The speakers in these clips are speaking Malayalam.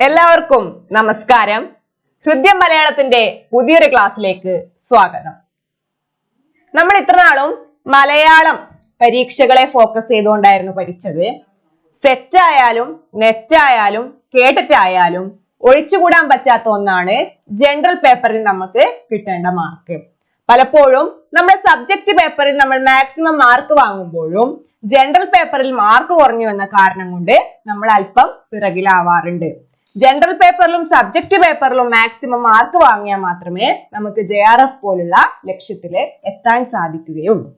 എല്ലാവർക്കും നമസ്കാരം. ഹൃദ്യം മലയാളത്തിന്റെ പുതിയൊരു ക്ലാസ്സിലേക്ക് സ്വാഗതം. നമ്മൾ ഇത്രനാളും മലയാളം പരീക്ഷകളെ ഫോക്കസ് ചെയ്തുകൊണ്ടായിരുന്നു പഠിച്ചത്. സെറ്റ് ആയാലും നെറ്റ് ആയാലും കേട്ടിട്ടായാലും ഒഴിച്ചുകൂടാൻ പറ്റാത്ത ഒന്നാണ് ജനറൽ പേപ്പറിൽ നമുക്ക് കിട്ടേണ്ട മാർക്ക്. പലപ്പോഴും നമ്മുടെ സബ്ജക്ട് പേപ്പറിൽ നമ്മൾ മാക്സിമം മാർക്ക് വാങ്ങുമ്പോഴും ജനറൽ പേപ്പറിൽ മാർക്ക് കുറഞ്ഞു എന്ന കാരണം കൊണ്ട് നമ്മൾ അല്പം പിറകിലാവാറുണ്ട്. ജനറൽ പേപ്പറിലും സബ്ജക്ട് പേപ്പറിലും മാക്സിമം മാർക്ക് വാങ്ങിയാൽ മാത്രമേ നമുക്ക് JRF പോലുള്ള ലക്ഷ്യത്തിൽ എത്താൻ സാധിക്കുകയുള്ളൂ.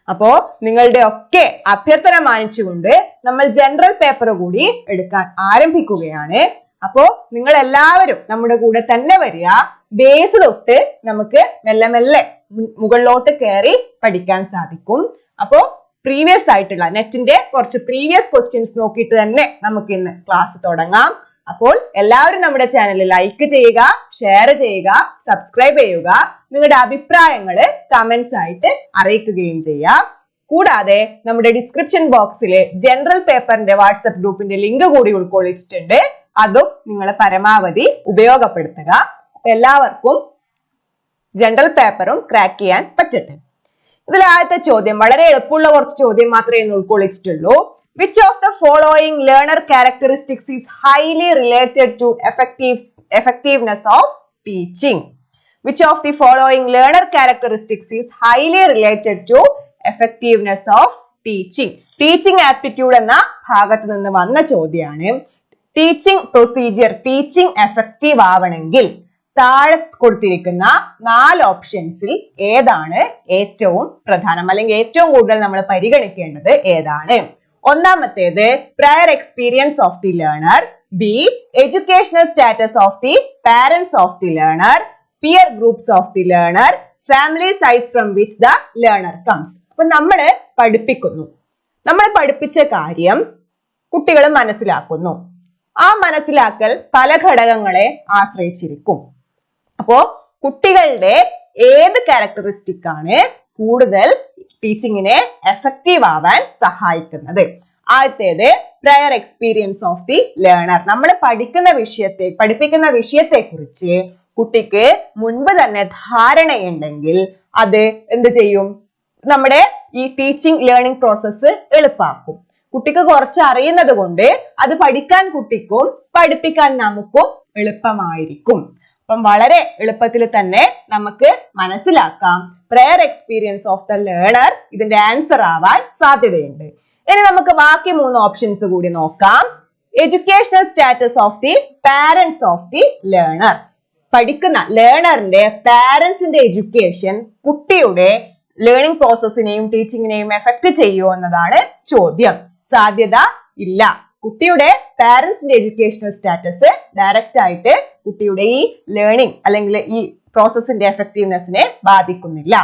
അപ്പോ നിങ്ങളുടെ ഒക്കെ അഭ്യർത്ഥന മാനിച്ചുകൊണ്ട് നമ്മൾ ജനറൽ പേപ്പർ കൂടി എടുക്കാൻ ആരംഭിക്കുകയാണ്. അപ്പോ നിങ്ങൾ എല്ലാവരും നമ്മുടെ കൂടെ തന്നെ വരിക. ബേസ് തൊട്ട് നമുക്ക് മെല്ലെ മെല്ലെ മുകളിലോട്ട് കയറി പഠിക്കാൻ സാധിക്കും. അപ്പോ പ്രീവിയസ് ആയിട്ടുള്ള നെറ്റിന്റെ കുറച്ച് പ്രീവിയസ് ക്വസ്റ്റ്യൻസ് നോക്കിയിട്ട് തന്നെ നമുക്ക് ഇന്ന് ക്ലാസ് തുടങ്ങാം. അപ്പോൾ എല്ലാവരും നമ്മുടെ ചാനൽ ലൈക്ക് ചെയ്യുക, ഷെയർ ചെയ്യുക, സബ്സ്ക്രൈബ് ചെയ്യുക. നിങ്ങളുടെ അഭിപ്രായങ്ങൾ കമന്റ്സ് ആയിട്ട് അറിയിക്കുകയും ചെയ്യാം. കൂടാതെ നമ്മുടെ ഡിസ്ക്രിപ്ഷൻ ബോക്സിൽ ജനറൽ പേപ്പറിന്റെ വാട്സ്ആപ്പ് ഗ്രൂപ്പിന്റെ ലിങ്ക് കൂടി ഉൾക്കൊള്ളിച്ചിട്ടുണ്ട്. അതും നിങ്ങൾ പരമാവധി ഉപയോഗപ്പെടുത്തുക. എല്ലാവർക്കും ജനറൽ പേപ്പറും ക്രാക്ക് ചെയ്യാൻ പറ്റട്ടെ. ഇതിൽ ആദ്യത്തെ ചോദ്യം വളരെ എളുപ്പമുള്ള കുറച്ച് ചോദ്യം മാത്രമേ ഇന്ന് ഉൾക്കൊള്ളിച്ചിട്ടുള്ളൂ. Which of the following learner characteristics is highly related to effectiveness of teaching? Which of the following learner characteristics is highly related to effectiveness of teaching? Teaching aptitude എന്ന ഭാഗത്ത് നിന്ന് വന്ന ചോദ്യമാണ്. ടീച്ചിങ് പ്രൊസീജിയർ, ടീച്ചിങ് എഫക്റ്റീവ് ആവണമെങ്കിൽ താഴെ കൊടുത്തിരിക്കുന്ന 4 ഓപ്ഷൻസിൽ ഏതാണ് ഏറ്റവും പ്രധാനം, അല്ലെങ്കിൽ ഏറ്റവും കൂടുതൽ നമ്മൾ പരിഗണിക്കേണ്ടത് ഏതാണ്? ഒന്നാമത്തേത് prior experience of the learner, B educational status of the parents of the learner, peer groups of the learner, family size from which the learner comes. അപ്പൊ നമ്മള് പഠിപ്പിക്കുന്നു, നമ്മൾ പഠിപ്പിച്ച കാര്യം കുട്ടികൾ മനസ്സിലാക്കുന്നു. ആ മനസ്സിലാക്കൽ പല ഘടകങ്ങളെ ആശ്രയിച്ചിരിക്കും. അപ്പോ കുട്ടികളുടെ ഏത് ക്യാരക്ടറിസ്റ്റിക് ആണ് കൂടുതൽ ടീച്ചിങ്ങിനെ എഫക്റ്റീവ് ആവാൻ സഹായിക്കുന്നത്? ആദ്യത്തേത് prayer experience of the learner. നമ്മൾ പഠിപ്പിക്കുന്ന വിഷയത്തെ കുറിച്ച് കുട്ടിക്ക് മുൻപ് തന്നെ ധാരണയുണ്ടെങ്കിൽ അത് എന്ത് ചെയ്യും? നമ്മുടെ ഈ ടീച്ചിങ് ലേണിംഗ് പ്രോസസ്സ് എളുപ്പമാക്കും. കുട്ടിക്ക് കുറച്ച് അറിയുന്നത് കൊണ്ട് അത് പഠിക്കാൻ കുട്ടിക്കും പഠിപ്പിക്കാൻ നമുക്കും എളുപ്പമായിരിക്കും. അപ്പം വളരെ എളുപ്പത്തിൽ തന്നെ നമുക്ക് മനസ്സിലാക്കാം prayer experience of the learner ഇതിന്റെ ആൻസർ ആവാൻ സാധ്യതയുണ്ട്. ഇനി നമുക്ക് ബാക്കി 3 ഓപ്ഷൻസ് കൂടി നോക്കാം. Educational status of the parents of the learner. പഠിക്കുന്ന ലേണറിന്റെ പാരന്റ്സിന്റെ എഡ്യൂക്കേഷൻ കുട്ടിയുടെ ലേണിംഗ് പ്രോസസ്സിനെയും ടീച്ചിങ്ങിനെയും എഫക്ട് ചെയ്യുമോ എന്നതാണ് ചോദ്യം. സാധ്യത ഇല്ല. കുട്ടിയുടെ പാരന്റ്സിന്റെ എഡ്യൂക്കേഷണൽ സ്റ്റാറ്റസ് ഡയറക്റ്റ് ആയിട്ട് കുട്ടിയുടെ ഈ ലേണിംഗ് അല്ലെങ്കിൽ ഈ പ്രോസസ്സിന്റെ എഫക്റ്റീവ്നെസ്സിനെ ബാധിക്കുന്നില്ല.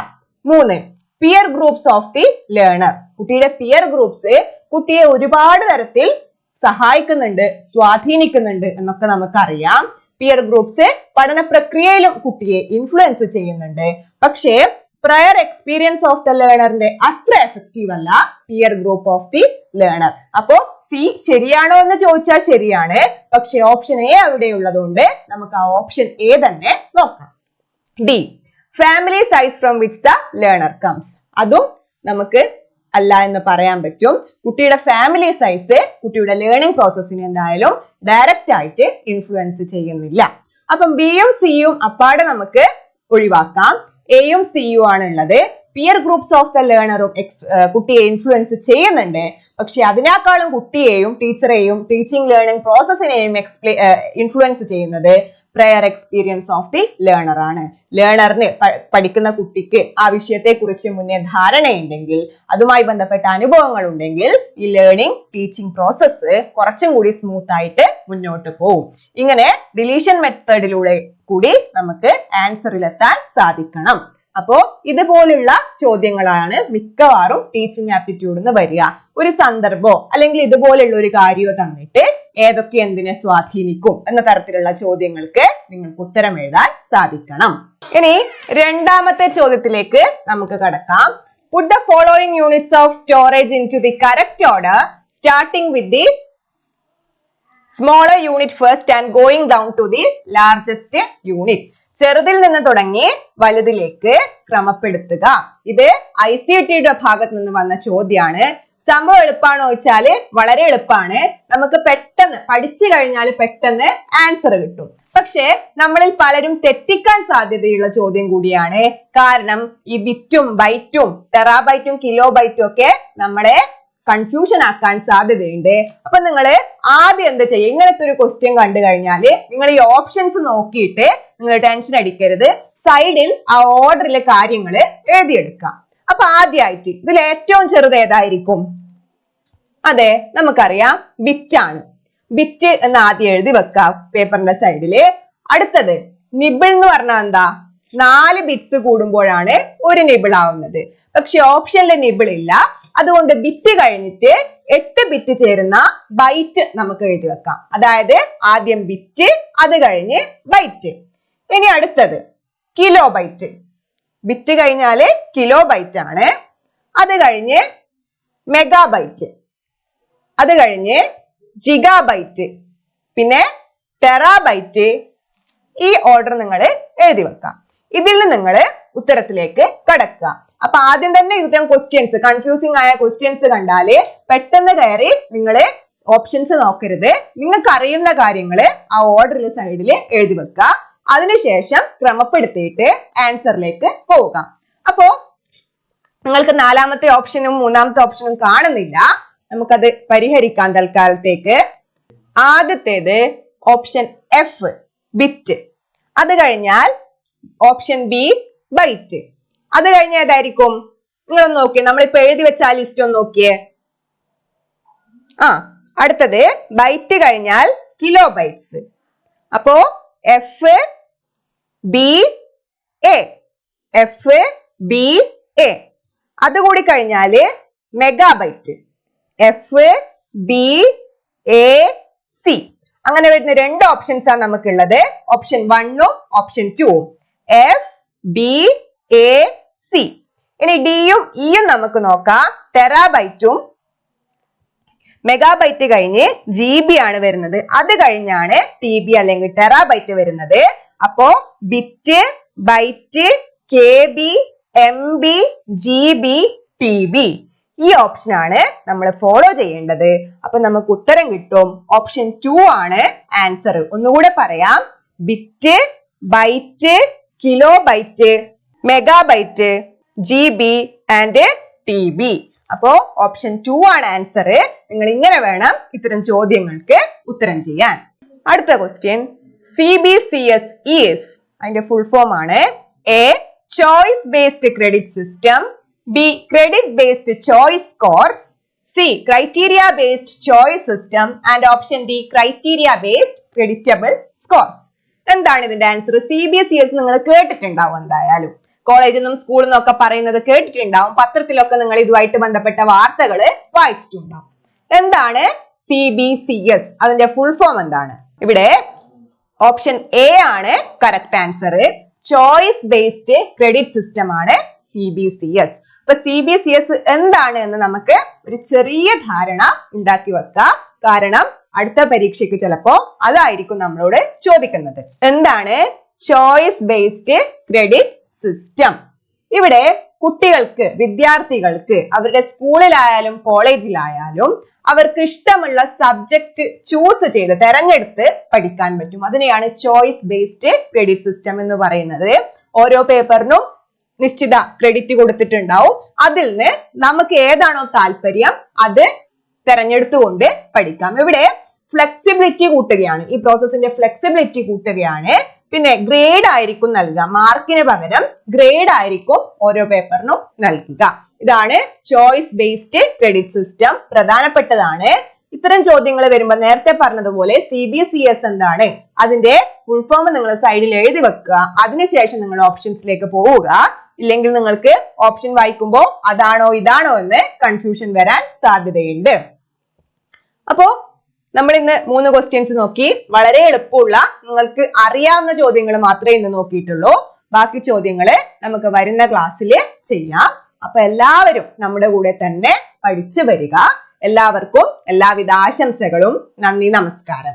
3 peer groups of the learner. കുട്ടിയുടെ പിയർ ഗ്രൂപ്പ്സ് കുട്ടിയെ ഒരുപാട് തരത്തിൽ സഹായിക്കുന്നുണ്ട്, സ്വാധീനിക്കുന്നുണ്ട് എന്നൊക്കെ നമുക്കറിയാം. പിയർ ഗ്രൂപ്പ്സ് പഠന പ്രക്രിയയിലും കുട്ടിയെ ഇൻഫ്ലുവൻസ് ചെയ്യുന്നുണ്ട്. പക്ഷേ പ്രയർ എക്സ്പീരിയൻസ് ഓഫ് ദ ലേണറിന്റെ അത്ര എഫക്റ്റീവ് അല്ല peer group of the learner. അപ്പോ സി ശരിയാണോ എന്ന് ചോദിച്ചാൽ ശരിയാണ്. പക്ഷെ ഓപ്ഷൻ എ അവിടെ ഉള്ളതുകൊണ്ട് നമുക്ക് ആ ഓപ്ഷൻ എ തന്നെ നോക്കാം. D family size from which the learner comes. അതും നമുക്ക് അല്ല എന്ന് പറയാൻ പറ്റും. കുട്ടിയുടെ ഫാമിലി സൈസ് കുട്ടിയുടെ ലേണിംഗ് പ്രോസസ്സിനെ എന്തായാലും ഡയറക്റ്റ് ആയിട്ട് ഇൻഫ്ലുവൻസ് ചെയ്യുന്നില്ല. അപ്പം ബിയും സിയും അപ്പാടെ നമുക്ക് ഒഴിവാക്കാം. എയും സിയും ആണ് ഉള്ളത്. പിയർ ഗ്രൂപ്പ്സ് ഓഫ് ദ ലേണറും കുട്ടിയെ ഇൻഫ്ലുവൻസ് ചെയ്യുന്നുണ്ട്. പക്ഷെ അതിനേക്കാളും കുട്ടിയെയും ടീച്ചറെയും ടീച്ചിങ് ലേണിംഗ് പ്രോസസ്സിനെയും ഇൻഫ്ലുവൻസ് ചെയ്യുന്നത് prayer experience of the learner ആണ്. ലേണറിന് പഠിക്കുന്ന കുട്ടിക്ക് ആ വിഷയത്തെ കുറിച്ച് മുന്നേ ധാരണയുണ്ടെങ്കിൽ, അതുമായി ബന്ധപ്പെട്ട അനുഭവങ്ങൾ ഉണ്ടെങ്കിൽ ഈ ലേണിംഗ് ടീച്ചിങ് പ്രോസസ്സ് കുറച്ചും കൂടി സ്മൂത്ത് ആയിട്ട് മുന്നോട്ട് പോകും. ഇങ്ങനെ ഡിലീഷൻ മെത്തേഡിലൂടെ കൂടി നമുക്ക് ആൻസറിലെത്താൻ സാധിക്കണം. അപ്പോ ഇതുപോലുള്ള ചോദ്യങ്ങളാണ് മിക്കവാറും ടീച്ചിങ് ആപ്റ്റിറ്റ്യൂഡ് എന്ന് വരിക. ഒരു സന്ദർഭമോ അല്ലെങ്കിൽ ഇതുപോലുള്ള ഒരു കാര്യമോ തന്നിട്ട് ഏതൊക്കെ എന്തിനെ സ്വാധീനിക്കും എന്ന തരത്തിലുള്ള ചോദ്യങ്ങൾക്ക് നിങ്ങൾക്ക് ഉത്തരം എഴുതാൻ സാധിക്കണം. ഇനി രണ്ടാമത്തെ ചോദ്യത്തിലേക്ക് നമുക്ക് കടക്കാം. Put the following units of storage into the correct order starting with the smaller unit first and going down to the largest unit. ചെറുതിൽ നിന്ന് തുടങ്ങി വലുതിലേക്ക് ക്രമപ്പെടുത്തുക. ഇത് ICTയുടെ ഭാഗത്ത് നിന്ന് വന്ന ചോദ്യമാണ്. സംഭവം എളുപ്പമാണോ ചോദിച്ചാല് വളരെ എളുപ്പമാണ്. നമുക്ക് പെട്ടെന്ന് പഠിച്ചു കഴിഞ്ഞാൽ പെട്ടെന്ന് ആൻസർ കിട്ടും. പക്ഷെ നമ്മളിൽ പലരും തെറ്റിക്കാൻ സാധ്യതയുള്ള ചോദ്യം കൂടിയാണ്. കാരണം ഈ ബിറ്റും ബൈറ്റും ടെറാബൈറ്റും കിലോ ബൈറ്റും ഒക്കെ നമ്മളെ കൺഫ്യൂഷൻ ആക്കാൻ സാധ്യതയുണ്ട്. അപ്പൊ നിങ്ങൾ ആദ്യം എന്താ ചെയ്യുക, ഇങ്ങനത്തെ ഒരു ക്വസ്റ്റ്യൻ കണ്ടു കഴിഞ്ഞാല് നിങ്ങൾ ഈ ഓപ്ഷൻസ് നോക്കിയിട്ട് നിങ്ങൾ ടെൻഷൻ അടിക്കരുത്. സൈഡിൽ ആ ഓർഡറിലെ കാര്യങ്ങൾ എഴുതിയെടുക്കാം. അപ്പൊ ആദ്യമായിട്ട് ഇതിൽ ഏറ്റവും ചെറുത് ഏതായിരിക്കും? അതെ, നമുക്കറിയാം ബിറ്റ് ആണ്. ബിറ്റ് എന്ന് ആദ്യം എഴുതി വെക്കാം പേപ്പറിന്റെ സൈഡില്. അടുത്തത് നിബിൾ എന്ന് പറഞ്ഞാൽ എന്താ? 4 ബിറ്റ്സ് കൂടുമ്പോഴാണ് ഒരു നിബിൾ ആവുന്നത്. പക്ഷെ ഓപ്ഷനിലെ നിബിൾ ഇല്ല. അതുകൊണ്ട് ബിറ്റ് കഴിഞ്ഞിട്ട് 8 ബിറ്റ് ചേരുന്ന ബൈറ്റ് നമുക്ക് എഴുതി വെക്കാം. അതായത് ആദ്യം ബിറ്റ്, അത് കഴിഞ്ഞ് ബൈറ്റ്. ഇനി അടുത്തത് കിലോ ബൈറ്റ്. ബിറ്റ് കഴിഞ്ഞാല് കിലോ ബൈറ്റ് ആണ്. അത് കഴിഞ്ഞ് മെഗാബൈറ്റ്, അത് കഴിഞ്ഞ് ജിഗാബൈറ്റ്, പിന്നെ ടെറാബൈറ്റ്. ഈ ഓർഡർ നിങ്ങൾ എഴുതി വെക്കാം. ഇതിൽ നിന്ന് നിങ്ങൾ ഉത്തരത്തിലേക്ക് കടക്കുക. അപ്പൊ ആദ്യം തന്നെ ഇത്തരം ക്വസ്റ്റ്യൻസ്, കൺഫ്യൂസിംഗ് ആയ ക്വസ്റ്റ്യൻസ് കണ്ടാല് പെട്ടെന്ന് കയറി നിങ്ങൾ ഓപ്ഷൻസ് നോക്കരുത്. നിങ്ങൾക്ക് അറിയുന്ന കാര്യങ്ങള് ആ ഓർഡറിൽ സൈഡിൽ എഴുതി വെക്കുക. അതിനുശേഷം ക്രമപ്പെടുത്തിയിട്ട് ആൻസറിലേക്ക് പോവുക. അപ്പോ നിങ്ങൾക്ക് 4ാമത്തെ ഓപ്ഷനും 3ാമത്തെ ഓപ്ഷനും കാണുന്നില്ല. നമുക്കത് പരിഹരിക്കാൻ തൽക്കാലത്തേക്ക്. ആദ്യത്തേത് ഓപ്ഷൻ എഫ് ബിറ്റ്, അത് കഴിഞ്ഞാൽ ഓപ്ഷൻ ബി ബൈറ്റ്, അത് കഴിഞ്ഞ ഏതായിരിക്കും? നിങ്ങളൊന്ന് നോക്കിയേ, നമ്മളിപ്പോ എഴുതി വെച്ച ആ ലിസ്റ്റ് ഒന്ന് നോക്കിയേ. അടുത്തത് ബൈറ്റ് കഴിഞ്ഞാൽ കിലോ ബൈറ്റ്സ്. അപ്പോ F B A, F B A. അതുകൂടി കഴിഞ്ഞാല് megabyte, F B A C. അങ്ങനെ വരുന്ന 2 ഓപ്ഷൻസ് ആണ് നമുക്കുള്ളത്. ഓപ്ഷൻ 1ഉം ഓപ്ഷൻ 2ഉം, എഫ് ബി എ സി. ഇനി ഡിയും ഇയും നമുക്ക് നോക്കാം. ടെറാബൈറ്റും മെഗാബൈറ്റ് കഴിഞ്ഞ് GB ആണ് വരുന്നത്. അത് കഴിഞ്ഞാണ് TB അല്ലെങ്കിൽ ടെറാബൈറ്റ് വരുന്നത്. അപ്പോ bit, byte, KB, MB, GB, TB ഈ ഓപ്ഷൻ ആണ് നമ്മൾ ഫോളോ ചെയ്യേണ്ടത്. അപ്പൊ നമുക്ക് ഉത്തരം കിട്ടും. ഓപ്ഷൻ 2 ആണ് ആൻസർ. ഒന്നുകൂടെ പറയാം. Bit, byte, kilo byte, megabyte, GB and TB. അപ്പോ ഓപ്ഷൻ 2 ആണ് ആൻസർ. നിങ്ങൾ ഇങ്ങനെ വേണം ഇത്തരം ചോദ്യങ്ങൾക്ക് ഉത്തരം ചെയ്യാൻ. അടുത്ത ക്വസ്റ്റ്യൻ, CBCS is അതിന്റെ ഫുൾ ഫോം ആണ്. A choice based credit system, B credit based choice scores, C criteria based choice system and option D criteria based creditable scores. എന്താണ് ഇതിന്റെ ആൻസർ? CBCS നിങ്ങൾ കേട്ടിട്ടുണ്ടാവും, എന്തായാലും കോളേജിൽ നിന്നും സ്കൂളിൽ നിന്നും ഒക്കെ പറയുന്നത് കേട്ടിട്ടുണ്ടാവും. പത്രത്തിലൊക്കെ നിങ്ങൾ ഇതുമായിട്ട് ബന്ധപ്പെട്ട വാർത്തകൾ വായിച്ചിട്ടുണ്ടാവും. എന്താണ് CBCS? അതിന്റെ ഫുൾ ഫോം എന്താണ്? ഇവിടെ ഓപ്ഷൻ എ ആണ് correct answer. Choice based credit system ആണ് CBCS. അപ്പൊ CBCS എന്താണ് എന്ന് നമുക്ക് ഒരു ചെറിയ ധാരണ ഉണ്ടാക്കി വെക്കാം. കാരണം അടുത്ത പരീക്ഷയ്ക്ക് ചിലപ്പോ അതായിരിക്കും നമ്മളോട് ചോദിക്കുന്നത്. എന്താണ് ചോയ്സ് ബേസ്ഡ് ക്രെഡിറ്റ് സിസ്റ്റം? ഇവിടെ കുട്ടികൾക്ക്, വിദ്യാർത്ഥികൾക്ക് അവരുടെ സ്കൂളിലായാലും കോളേജിലായാലും അവർക്ക് ഇഷ്ടമുള്ള സബ്ജക്ട് ചൂസ് ചെയ്ത് തെരഞ്ഞെടുത്ത് പഠിക്കാൻ പറ്റും. അതിനെയാണ് ചോയ്സ് ബേസ്ഡ് ക്രെഡിറ്റ് സിസ്റ്റം എന്ന് പറയുന്നത്. ഓരോ പേപ്പറിനും നിശ്ചിത ക്രെഡിറ്റ് കൊടുത്തിട്ടുണ്ടാവും. അതിൽ നിന്ന് നമുക്ക് ഏതാണോ താല്പര്യം അത് തെരഞ്ഞെടുത്തുകൊണ്ട് പഠിക്കാം. ഇവിടെ ഫ്ലെക്സിബിലിറ്റി കൂട്ടുകയാണ്, ഈ പ്രോസസ്സിന്റെ ഫ്ലെക്സിബിലിറ്റി കൂട്ടുകയാണ്. പിന്നെ ഗ്രേഡ് ആയിരിക്കും നൽകുക, മാർക്കിന് പകരം ഗ്രേഡ് ആയിരിക്കും ഓരോ പേപ്പറിനും നൽകുക. ഇതാണ് ചോയ്സ് ബേസ്ഡ് ക്രെഡിറ്റ് സിസ്റ്റം. പ്രധാനപ്പെട്ടതാണ്. ഇത്തരം ചോദ്യങ്ങൾ വരുമ്പോൾ നേരത്തെ പറഞ്ഞതുപോലെ CBCS എന്താണ്, അതിന്റെ ഫുൾ ഫോം നിങ്ങൾ സൈഡിൽ എഴുതി വെക്കുക. അതിനുശേഷം നിങ്ങൾ ഓപ്ഷൻസിലേക്ക് പോവുക. ഇല്ലെങ്കിൽ നിങ്ങൾക്ക് ഓപ്ഷൻ വായിക്കുമ്പോൾ അതാണോ ഇതാണോ എന്ന് കൺഫ്യൂഷൻ വരാൻ സാധ്യതയുണ്ട്. അപ്പോ നമ്മൾ ഇന്ന് 3 ക്വസ്റ്റ്യൻസ് നോക്കി. വളരെ എളുപ്പമുള്ള, നിങ്ങൾക്ക് അറിയാവുന്ന ചോദ്യങ്ങൾ മാത്രമേ ഇന്ന് നോക്കിയിട്ടുള്ളൂ. ബാക്കി ചോദ്യങ്ങള് നമുക്ക് വരുന്ന ക്ലാസ്സിൽ ചെയ്യാം. അപ്പൊ എല്ലാവരും നമ്മുടെ കൂടെ തന്നെ പഠിച്ചു വരിക. എല്ലാവർക്കും എല്ലാവിധ ആശംസകളും. നന്ദി, നമസ്കാരം.